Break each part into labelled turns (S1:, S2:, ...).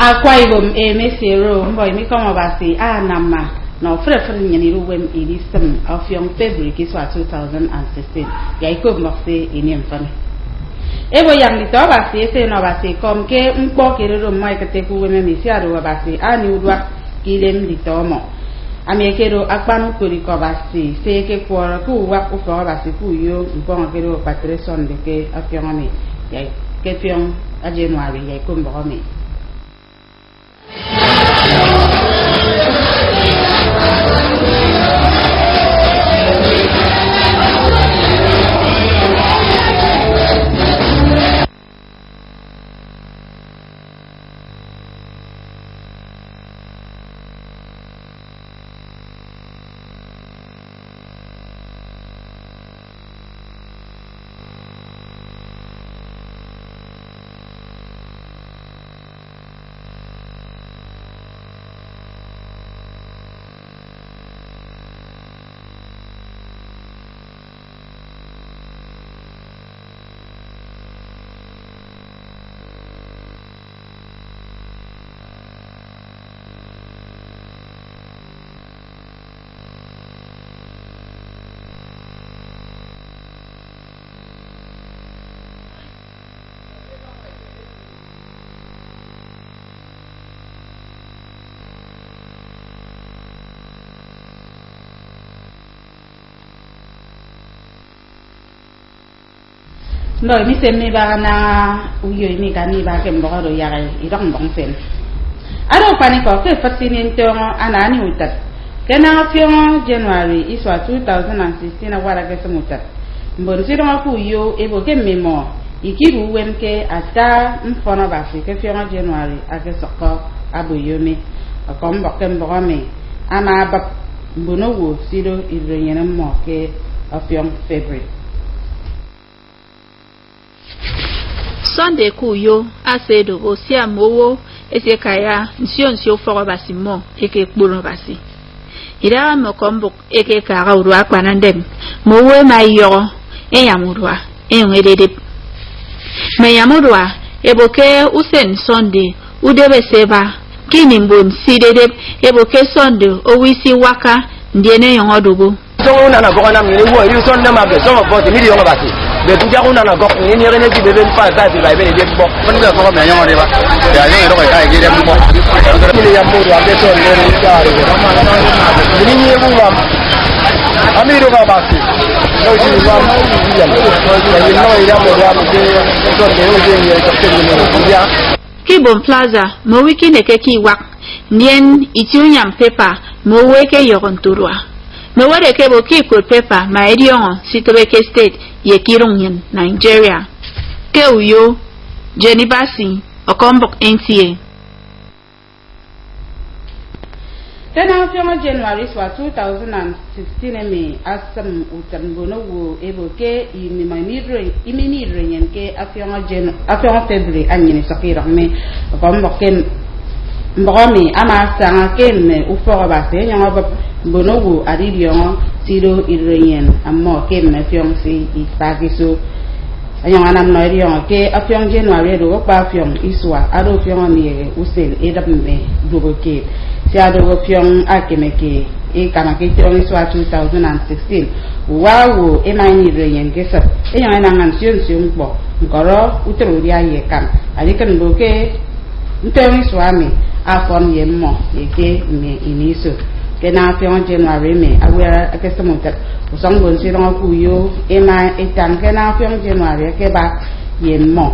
S1: Aquaibum mesero, boy, me come abasi, nama, no frefren yaniruwem ilisum of young February, kiswa 2016. Yaikob moxe in infamy. Ever young little abasi, say no abasi, come ke unpoke a little mike take women, Misiado abasi, I knew what Gilem litomo. Amekero Akpanu Kurikobasi, say ke quarter, who walk for abasi, who you, Bongero Patreson, the gay of young me. Get young a January, Yakum Bomi. No, mi se mi ba na uyo mi ka mi ba ke mbo do yare idong bong sen. Ado pani ko ke fasinin to anani utat. Kena fion January iswa 2016 na wara ke semutat. Mbon si dong ku yo ebo ke memo. Ikiru wemke ata mfona ba fi ke fion January ake sokko abu yomi. Akom bokke mbo me. Ama ba mbono wo sido idrenyene mo ke afion February.
S2: Sunday kuyo asedo osia mowo esekaya nsio foro basi mo eke kporo basi ira mo kombo eke kara uru akpanandem mowe mayo eyamurwa enwedede meyamurwa eboke usen Sunday udebe seba kini mbon sidede eboke Sunday owisi waka ndiene yongodugo
S3: Tona na gona mini wo iri son na mabe so mo ti mi yo ngabati be tu ja kuna na go ni ni rene ti be ben pa ta ti ba be de bo ko ni ko me yo de ba ya ni ro ka ge de mo ni ya mo wa de so ni ni ja ri ni ni mo wa ami ro ba ba ti no ji wa mo ni ya ni no ira mo wa mo de so de o je ni ko te ni ya
S2: Kibon Plaza mo wiki ne ke ki wak nien itiunyam pepa mo weke yoronturwa me wade ke bo ki ko pepa ma edion sitobeke state ye kirungyen Nigeria ke uyo Jenibasi okombok NTA
S1: Tena fiona January swa 2016 me asam utambono wo eboke iminidre nyenke afiona February anyini sakira me okombok ken Mbomi ama sanga ken uforo base nyanga bono wo adidion tiro irenyen amma ken fiongsi ipagiso anyanga nam no idion ke afiong January do pa fiong iswa ado fiong ni usel edabme duboke si ado fiong akemeke e kana ke tiong iswa 2016 wawo emani irenyen kesa anyanga nangan sion bo ngoro utero dia ye kam alikan boke ntoni swami afon yemmo yeke me iniso ke na fiong January me aware ke semutat usang bon sirong kuyo ema etang ke na fiong January ke ba yemmo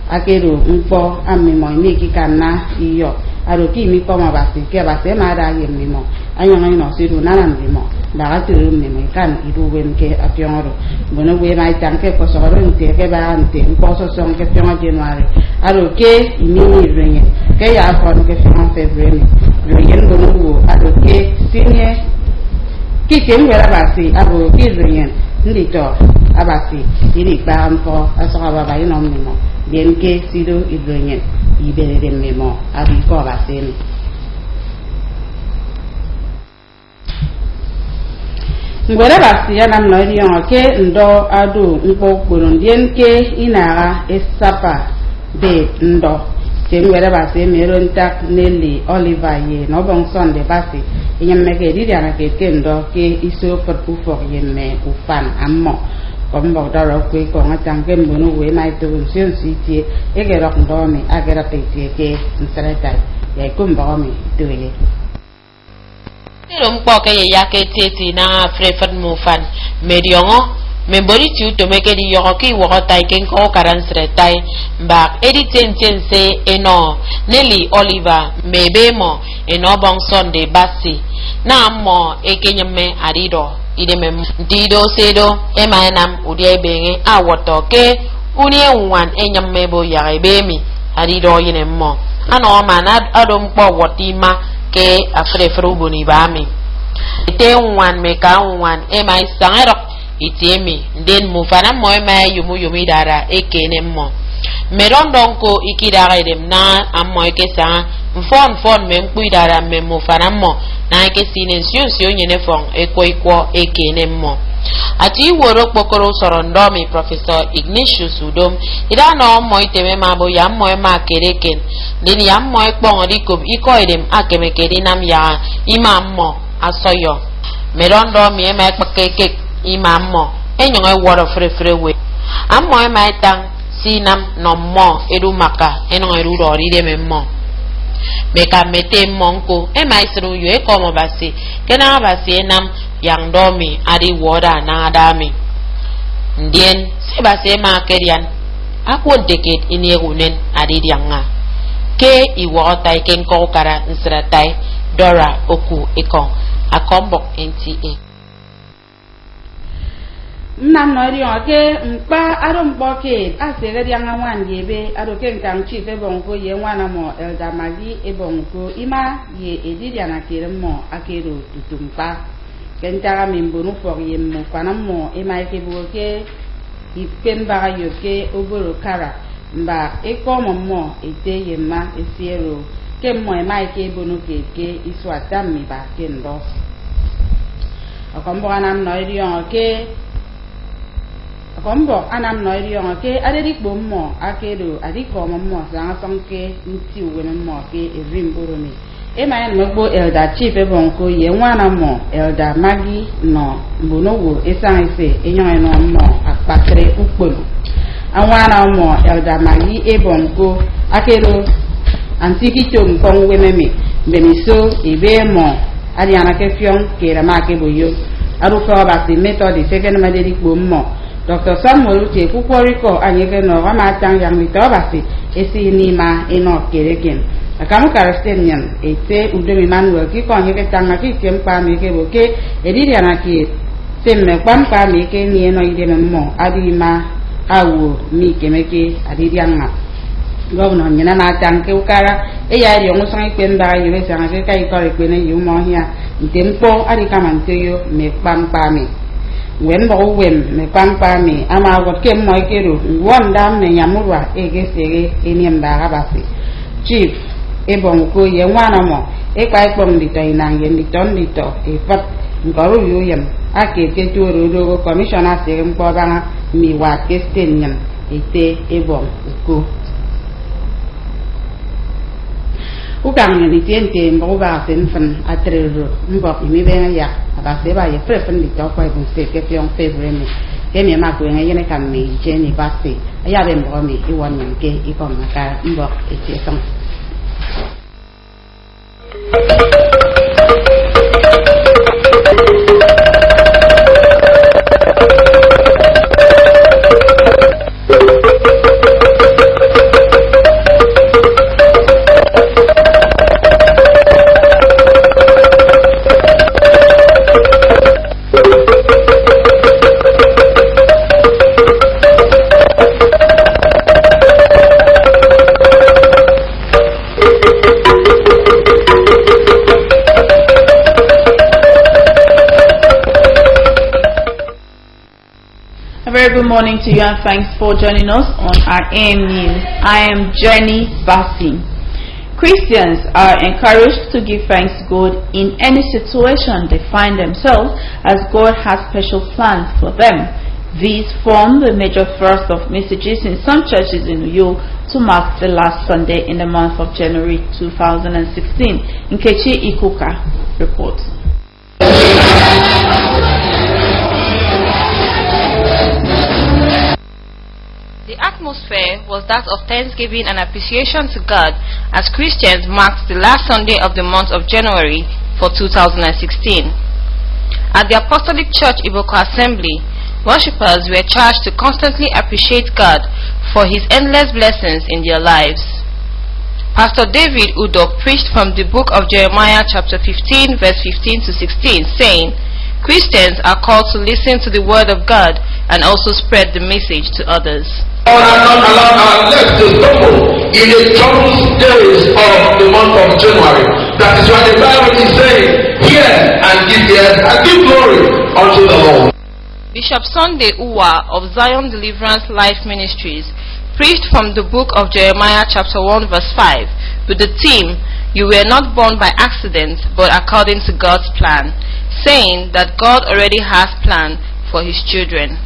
S1: akero mpo amimo ni kikana iyo aroki mi ko ma basi ke basi ma da yemmo anyang no siru nanan mimo da atu mimo kan idu wen ke afiongoro bono we mai tang ke ko so ron te ke ba ante ko so song ke fiong January aroke imini renye ke ya kon ke fiong February renyen bono wo aroke sinye kikem wera basi abo ki renyen ndito abasi iri ba ampo asoka baba ino mimo bien ke sido idrenyen ibere de memo abi ko baseni ngwere basi ya nam no riyon ke ndo adu mpo kurun bien ke inara esapa de ndo ke ngwere basi meron tak neli Oliver ye no bon sonde basi inyame ke di ana ke ndo ke iso per ufo yemme ufan ammo comme bon da ro ko ko ngatan ke mbono we mai to sen siti e ke ro ndo mi agera pe ke nsreta ya ko mbo mi to ye
S4: rom ko ke ya ke teti na frefan mu fan mediongo membori tu to meke di yo ki wo tai ken ko karan sretai ba editen se eno Nelly Oliver mebemo eno bon sonde basi na mo ekenyeme arido idemem dido sedo emanam udie benge awoto ke unie wan enyamebo yarebemi arido yinemmo ano mana adom po wotima ke afrefru boni bami te wan meka wan emai sangero itemi den mufana moy mai yumi dara ekenemmo merondonko ikidara dem na amoy ke sa fon mem kuidara mem mufana mo na ke silencio nyene fon iko ekenemmo ati woro pokoro sorondomi Professor Ignatius Udom ida no moy teme mabo ya moy ma kereken deni ya moy kpon rikom iko edem akemekedi nam ya imammo asoyo merondomi e ma kpakeke imammo enyo e woro frefrewe ammo e ma tang sinam no mo edu maka eno eru rori de memmo meka mete monko e ma isru yo e komo basi kena basi enam yang domi adi woda na adami ndien se basi ma kerian akon deket ini runen adi dianga ke iwota iken ko kara nsratai Dora oku ekon akombok NTA
S1: nam no riyon ke mpa arom boke asere dianga wan yebe aroke nkam chi fe bonko ye wana mo elda magi e bonko ima ye edidi ana kiremo akero tutumpa kentara mimbonu for ye mo kanamo ima ke boke ipemba yoke oboro kara mba ekomo mo ete ye ma esiero ke mo ima ke bonu ke iswata mi ba kendo akombo anam no riyon ke kombo anam no riyon ke adedik bommo akedo adiko mommo sanga sonke nti wena mo ke erimboro ni e ma yan mogbo elda chief e bonko ye nwana mo elda magi no mbonowo esanse enyon no mo apakre ukpolo anwana mo elda magi e bonko akedo antiki chom kon wememe bemiso ebe mo adiana ke fion ke rama ke boyo arufa ba si method second madedik bommo Dr. Samuel Uche kukoriko anyeke no rama tang yang mitobasi esi ni ma eno kereken akamu karastenian ete udemi manuel ki ko anyeke tang ki kempa mi ke boke ediri anaki semme kwampa mi ke ni eno ide memmo adi ma awu mi kemeke adiri anga governor nyina ma tang ke ukara e ya ri ongu sang ikpenda yele sang ke kai ko ikpene yumo hia ntempo adi kamanteyo me kwampa mi wen bo wen me pampa mi ama wot kem moy kero won dam ne nyamurwa ege sege eniem da basi chief e bon ko ye wana mo e kai pom di tai nang yen di ton di to e pat ngoro yo yem ake ke toro do commissioner se mpo banga mi wa ke stenyen ite e bon ko ukang ni tiente mbo ba sen fan atrero mbo mi be ya ba se ba ye prefen di to ko e se ke fion February ke mi ma ko ngene kam mi jeni ba se ya be mbo mi I won nyen ke I ko maka mbo e ti song
S2: A very good morning to you and thanks for joining us on our AM News. I am Jenny Bassi. Christians are encouraged to give thanks to God in any situation they find themselves, as God has special plans for them. These form the major thrust of messages in some churches in Uyo to mark the last Sunday in the month of January 2016. Nkechi Ikuka reports.
S5: The atmosphere was that of thanksgiving and appreciation to God as Christians marked the last Sunday of the month of January for 2016. At the Apostolic Church Iboko Assembly, worshippers were charged to constantly appreciate God for His endless blessings in their lives. Pastor David Udo preached from the book of Jeremiah chapter 15 verse 15 to 16, saying, Christians are called to listen to the word of God and also spread the message to others.
S6: God has not allowed our legs to stumble in the troubled days of the month of January. That is why the Bible is saying, hear and give ears and give glory unto the Lord.
S5: Bishop Sunday Uwa of Zion Deliverance Life Ministries preached from the book of Jeremiah chapter 1 verse 5 with the theme, You were not born by accident but according to God's plan, saying that God already has plan for His children.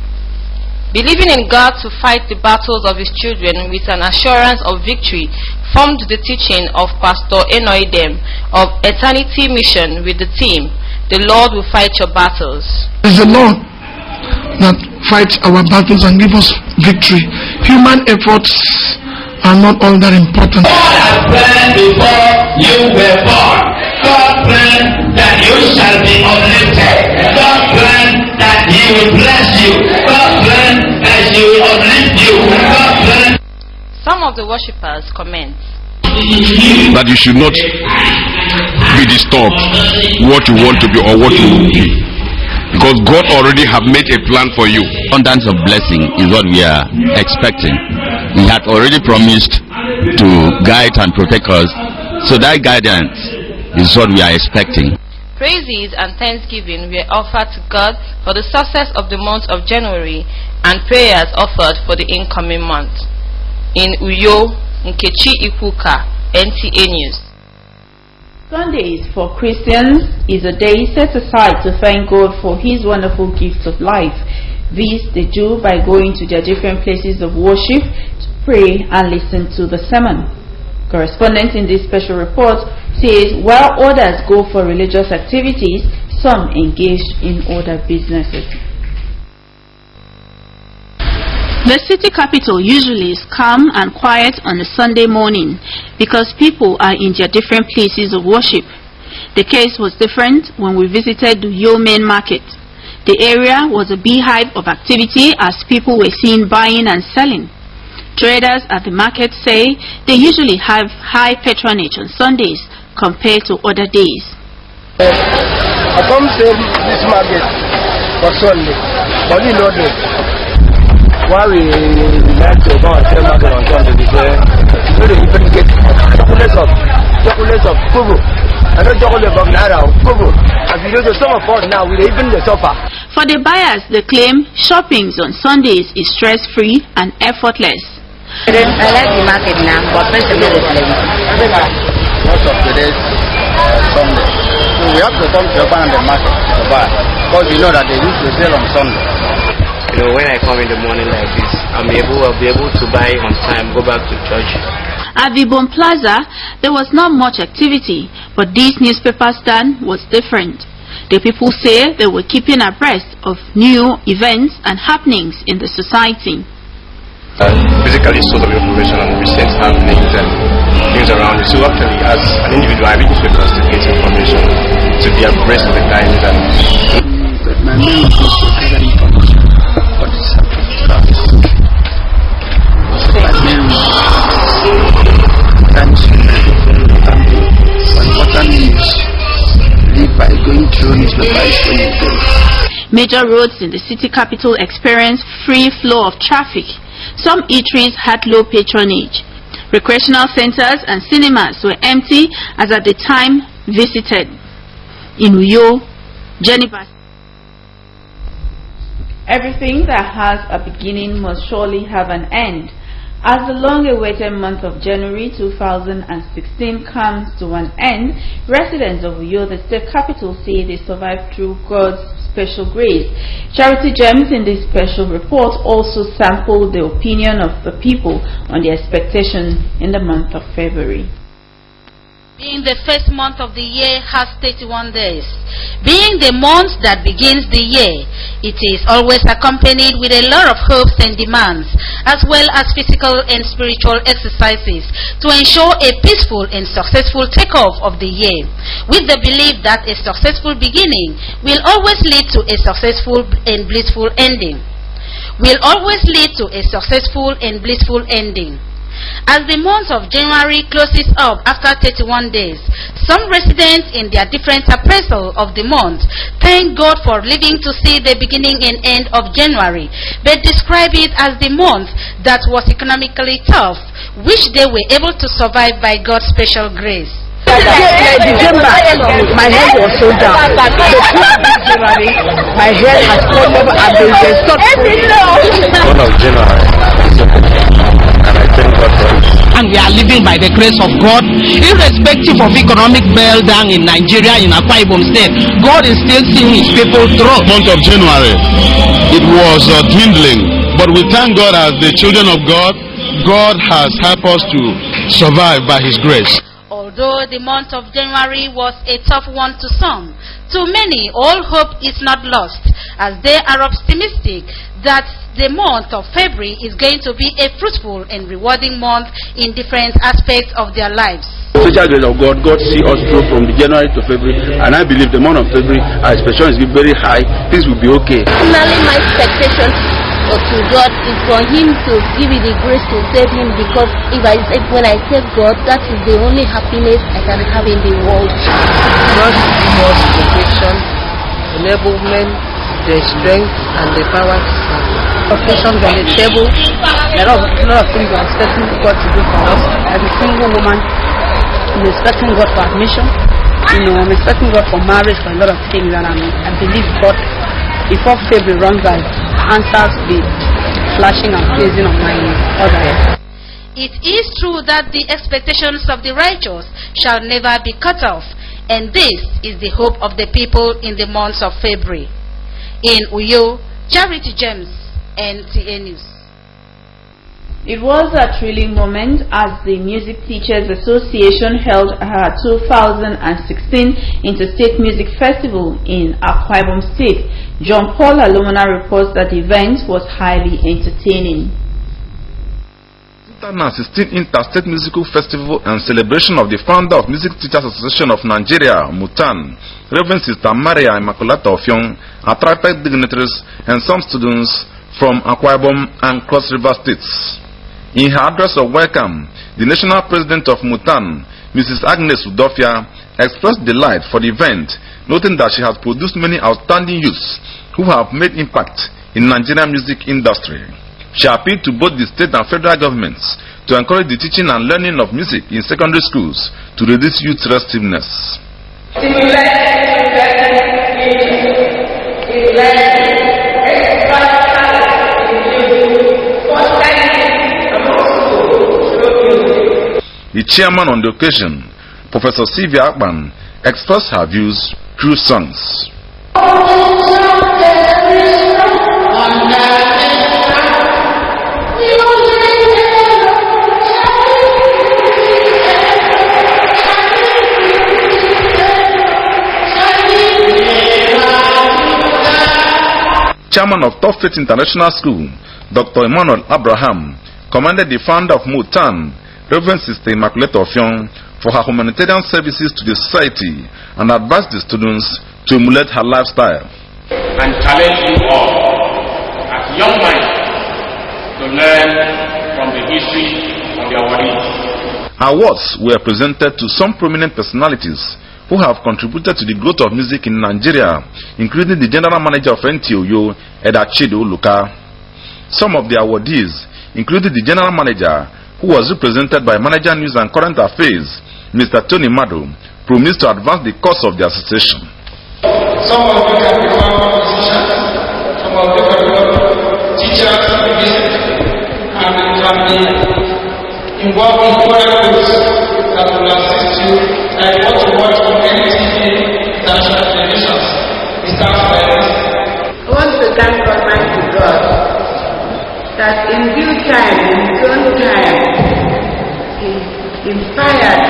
S5: Believing in God to fight the battles of His children with an assurance of victory formed the teaching of Pastor Enoidem of Eternity Mission with the theme, The Lord will fight your battles.
S7: It is the Lord that fights our battles and gives us victory. Human efforts are not all that important.
S6: God has planned before you were born. God planned that you shall be uplifted. God planned that He will bless you. God planned that He will uplift you. God planned.
S5: Some of the worshippers comment
S8: that you should not be disturbed what you want to be or what you will be, because God already have made a plan for you.
S9: Abundance of blessing is what we are expecting. He had already promised to guide and protect us, so that guidance is what we are expecting.
S5: praises and thanksgiving were offered to God for the success of the month of January and prayers offered for the incoming month. In Uyo, Nkechi Ikuka, NTA News.
S2: Sundays for Christians is a day set aside to thank God for His wonderful gift of life. This they do by going to their different places of worship to pray and listen to the sermon. Correspondent in this special report says while others go for religious activities, some engaged in other businesses. The city capital usually is calm and quiet on a Sunday morning because people are in their different places of worship. The case was different when we visited the Uyo main market. The area was a beehive of activity as people were seen buying and selling. Traders at the market say they usually have high patronage on Sundays compared to other days.
S3: I come to this market for Sunday, but you know why we like to go and sell market on Sunday because you even get chocolates of Kubu. I don't chocolate of Naira of Kubu. As you know the summer for now, we even the suffer.
S2: For the buyers, they claim shoppings on Sundays is stress-free and effortless.
S10: I like the market now, but first of all,
S3: Most of today's Sunday. So we have to come to the market to buy because you know that they used to sell on Sunday.
S11: You know, when I come in the morning like this, I'll be able to buy on time, go back to church.
S2: At the Bon Plaza, there was not much activity, but this newspaper stand was different. The people say they were keeping abreast of new events and happenings in the society.
S11: Basically, source of information on recent happenings and things around it. So actually, as an individual, I read newspapers to get information, to be abreast of the times and.
S7: My main is to gather information for the important news live by going through newspapers.
S2: Major roads in the city capital experienced free flow of traffic. Some eateries had low patronage. Recreational centers and cinemas were empty as at the time visited. In Uyo, Jennifer. Everything that has a beginning must surely have an end. As the long-awaited month of January 2016 comes to an end, residents of Uyo, the state capital, say they survived through God's special grace. Charity Gems in this special report also sampled the opinion of the people on their expectations in the month of February.
S1: Being the first month of the year has 31 days. Being the month that begins the year, it is always accompanied with a lot of hopes and demands, as well as physical and spiritual exercises to ensure a peaceful and successful takeoff of the year, with the belief that a successful beginning will always lead to a successful and blissful ending. As the month of January closes up after 31 days, some residents in their different appraisal of the month thank God for living to see the beginning and end of January, but describe it as the month that was economically tough, which they were able to survive by God's special grace.
S10: December, my head was so down. January, my head has come over and been restored.
S11: One of January, and I thank God for it.
S12: And we are living by the grace of God, irrespective of economic meltdown in Nigeria, in Akwa Ibom State. God is still seeing His people through.
S8: Month of January, it was dwindling, but we thank God as the children of God. God has helped us to survive by His grace.
S1: Although the month of January was a tough one to some, to many all hope is not lost, as they are optimistic that the month of February is going to be a fruitful and rewarding month in different aspects of their lives.
S3: Special grace of God, God see us through from the January to February, and I believe the month of February, our expectation is very high. Things will be okay.
S10: Personally, my expectation to God is for Him to give me the grace to save Him, because when I save God, that is the only happiness I can have in the world.
S13: God give us protection, enablement, the strength and the power to serve. Protection on the table. A lot of things we are expecting God to do for us. As a single woman, I'm expecting God for admission. I'm expecting God for marriage, for a lot of things, and I believe God, before February runs out, answers will be flashing and blazing on my order.
S1: It is true that the expectations of the righteous shall never be cut off, and this is the hope of the people in the months of February. In Uyo, Charity Gems, NTA News.
S2: It was a thrilling moment as the Music Teachers Association held her 2016 Interstate Music Festival in Akwa Ibom State. John Paul Alomona reports that the event was highly entertaining.
S14: 2016 Interstate Musical Festival and celebration of the founder of Music Teachers Association of Nigeria, Mutan, Reverend Sister Maria Immaculata Ofiong, attracted dignitaries and some students from Akwa Ibom and Cross River states. In her address of welcome, the national president of Mutan, Mrs. Agnes Udofia, expressed delight for the event, noting that she has produced many outstanding youths who have made impact in the Nigerian music industry. She appealed to both the state and federal governments to encourage the teaching and learning of music in secondary schools to reduce youth restiveness. The chairman on the occasion, Professor Sylvia Akpan, expressed her views through songs. Chairman of Top Faith International School, Dr. Emmanuel Abraham, commended the founder of Mutan, Reverend Sister Immaculata Ofiong, for her humanitarian services to the society and advised the students to emulate her lifestyle.
S6: And challenge you all as young minds to learn from the history of the awardees.
S14: Awards were presented to some prominent personalities who have contributed to the growth of music in Nigeria, including the general manager of NTA1st, Edachido Luka. Some of the awardees included the general manager, who was represented by Manager News and Current Affairs, Mr. Tony Mado, promised to advance the cause of the association.
S7: Some of you can become musicians, some of you can become
S15: involving other groups that will assist you, like what you watch on NTA, national televisions. Mr. Friends.
S16: I want to thank Almighty God that in due time, in His own time, He inspired.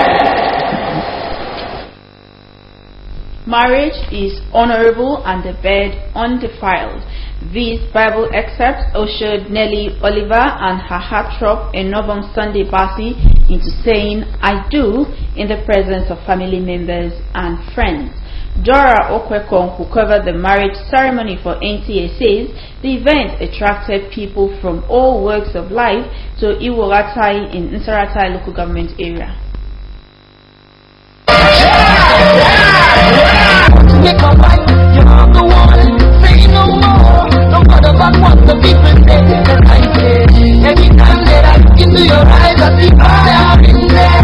S2: Marriage is honorable and the bed undefiled. These Bible excerpts ushered Nellie Oliver and her heartthrob Enobong Sunday Basi into saying "I do" in the presence of family members and friends. Dora Okwekong, who covered the marriage ceremony for NTA, says the event attracted people from all walks of life to Iworatai in Nsaratai local government area.
S17: Make my wife, you're the one. Say no more. Don't bother about what the people say. Cause I say, every time that I look into your eyes, I see fire in there.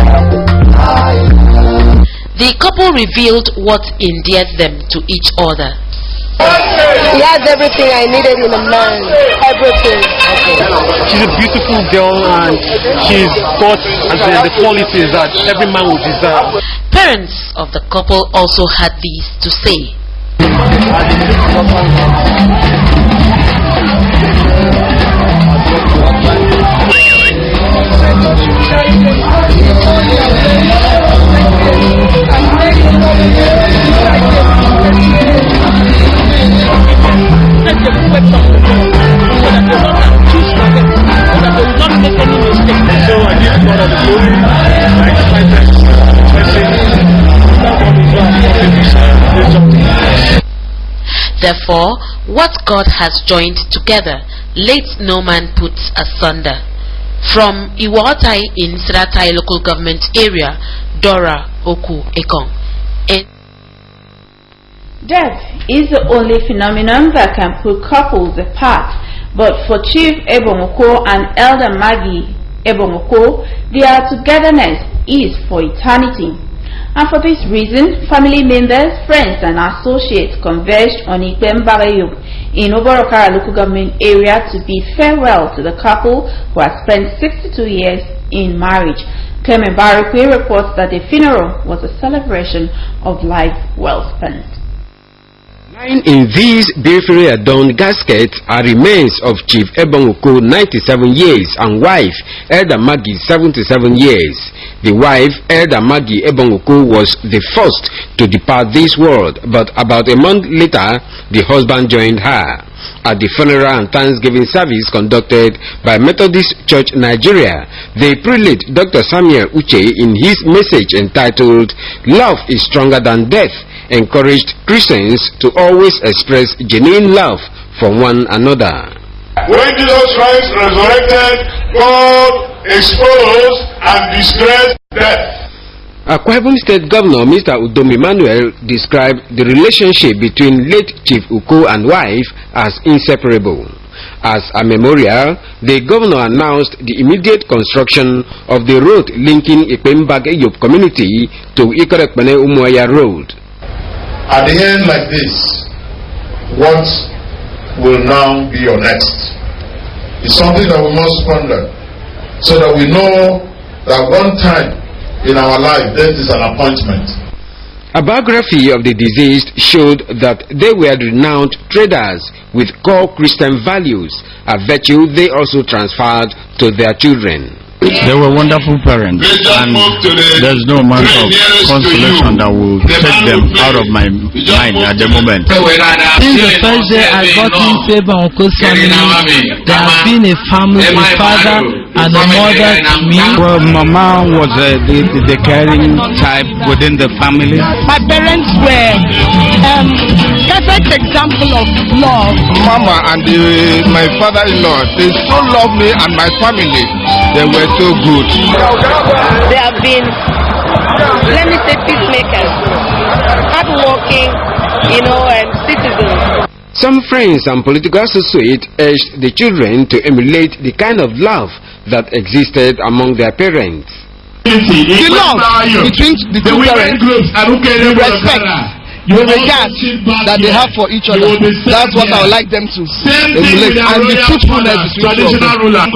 S4: The couple revealed what endeared them to each other.
S10: He has everything I needed in a man. Everything.
S18: She's a beautiful girl and she's got the qualities that every man would desire.
S4: Parents of the couple also had these to say. Therefore, what God has joined together, let no man put asunder. From Iworatai in Nsaratai local government area, Dora Oku Ekong.
S2: Death is the only phenomenon that can put couples apart, but for Chief Ebongoko and Elder Maggie Ebongoko, their togetherness is for eternity. And for this reason, family members, friends and associates converged on Ikpembareyo in Oborokara local government area to bid farewell to the couple who had spent 62 years in marriage. Clement Barakwe reports that the funeral was a celebration of life well spent.
S19: Lying in these beautifully adorned caskets are remains of Chief Ebongoko, 97 years, and wife Elder Maggie, 77 years. The wife, Elder Maggie Ebongoko, was the first to depart this world, but about a month later, the husband joined her. At the funeral and Thanksgiving service conducted by Methodist Church Nigeria, the prelate Dr. Samuel Uche, in his message entitled "Love is Stronger Than Death," encouraged Christians to always express genuine love for one another.
S6: When Jesus Christ resurrected, God exposed and disgraced death.
S19: Akwa Ibom State Governor Mr. Udom Emmanuel described the relationship between late Chief Uko and wife as inseparable. As a memorial, the governor announced the immediate construction of the road linking Ikpembag Eyop community to Ikorekpene Umuaya Road.
S20: At the end like this, what will now be your next? It's something that we must ponder, so that we know that one time in our life, death is an appointment.
S19: A biography of the deceased showed that they were renowned traders with core Christian values, a virtue they also transferred to their children.
S21: They were wonderful parents, and there's no amount of consolation that will take them out of my mind at the moment.
S22: Since the first day I got in favor of Uko's family, there has been a family, a father and a mother to me.
S21: Well, Mama was the caring type within the family.
S12: My parents were perfect example of love.
S20: Mama and my father-in-law, they so love me and my family. They were so good.
S10: They have been, let me say, peacemakers, hardworking, and citizens.
S19: Some friends and political associates urged the children to emulate the kind of love that existed among their parents.
S12: The love between the two parents, the respect,
S5: the regard that they have for each other. That's what I would like them to emulate, and the truthfulness between two of them.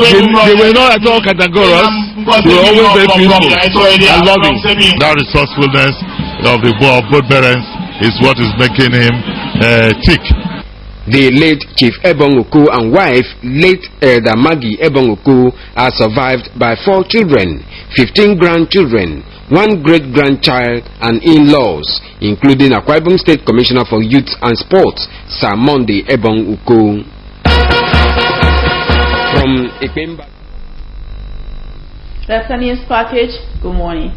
S9: They were not at all categorical. They were always very peaceful and loving. That resourcefulness of both parents is what is making him tick.
S19: The late Chief Ebong Uku and wife, late Elder Maggie Ebong Uku, are survived by 4 children, 15 grandchildren, 1 great-grandchild, and in-laws, including Akwa Ibom State Commissioner for Youth and Sports, Sir Monday Ebong Uku. From Ikemba.
S2: That's the news package. Good morning.